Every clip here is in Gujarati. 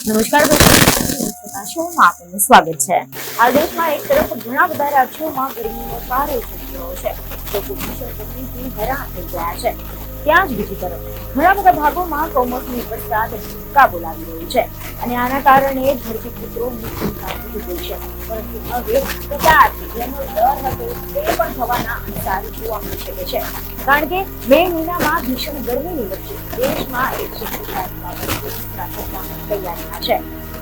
નમસ્કાર દર્શકો, આપનું સ્વાગત છે। હાલ દેશમાં એક તરફ ઘણા બધા રાજ્યોમાં ગરમીનો પારો ચડી રહ્યો છે, લોકો ભીષણ ગરમીથી હેરાન થઈ ગયા છે। ત્યાં જ બીજી તરફ ઘણા બધા ભાગોમાં કમોસમી વરસાદ ભૂકા બોલાવી રહ્યો છે અને આના કારણે ધરતીપુત્રો મૃત્યુ પામી ગઈ છે। પરંતુ હવે કદાચ જેનો ડર હતો તે પણ થવાના અંદાજ જોવા મળી શકે છે, કારણ કે મે મહિનામાં ભીષણ ગરમીની વચ્ચે દેશમાં એક તૈયારીમાં છે।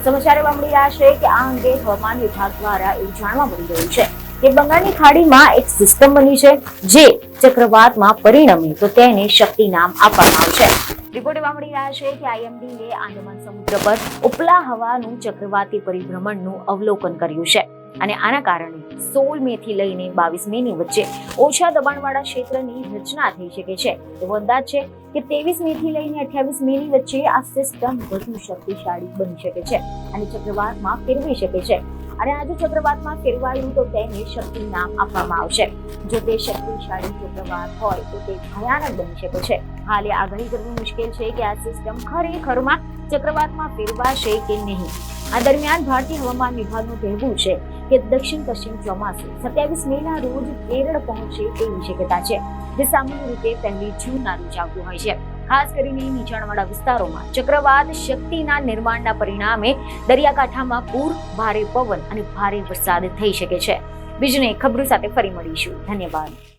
સમાચાર એવા મળી રહ્યા છે કે આ અંગે હવામાન વિભાગ દ્વારા એવું જાણવા મળી રહ્યું છે કે બંગાળની ખાડીમાં એક સિસ્ટમ બની છે જે ચક્રવાતમાં પરિણમે તો તેને શક્તિ નામ આપવામાં આવશે। રિપોર્ટ એવા મળી રહ્યા છે કે આઈએમડીએ આંદામાન સમુદ્ર પર ઉપલા હવાનું ચક્રવાતી પરિભ્રમણનું અવલોકન કર્યું છે અને આના કારણે 16 મે થી લઈને 22 મેની વચ્ચે ઓછા દબાણવાળા ક્ષેત્રની રચના થઈ શકે છે। એવો અંદાજ છે કે 23 મે થી લઈને 28 મેની વચ્ચે આ સિસ્ટમ વધુ શક્તિશાળી બની શકે છે અને ચક્રવાતમાં ફેરવાઈ શકે છે। અને આ જો ચક્રવાતમાં ફેરવાયું તો તેને શક્તિ નામ આપવામાં આવશે। જો તે શક્તિશાળી ચક્રવાત હોય તો તે ભયાનક બની શકે છે। હાલ એ આગાહી કરવી મુશ્કેલ છે કે આ સિસ્ટમ ખરેખરમાં ચક્રવાતમાં ફેરવાશે કે નહીં। આ દરમિયાન ભારતીય હવામાન વિભાગનું કહેવું છે કે દક્ષિણ પશ્ચિમ ચોમાસું 27 મેના રોજ કેરળ પહોંચે તેવી શક્યતા છે, જે સામાન્ય રીતે 1 જૂનના રોજ આવતું હોય છે। ખાસ કરીને નીચાણવાળા વિસ્તારોમાં ચક્રવાત શક્તિના નિર્માણના પરિણામે દરિયાકાંઠામાં પૂર, ભારે પવન અને ભારે વરસાદ થઈ શકે છે। બીજને ખબરો સાથે ફરી મળીશું। ધન્યવાદ।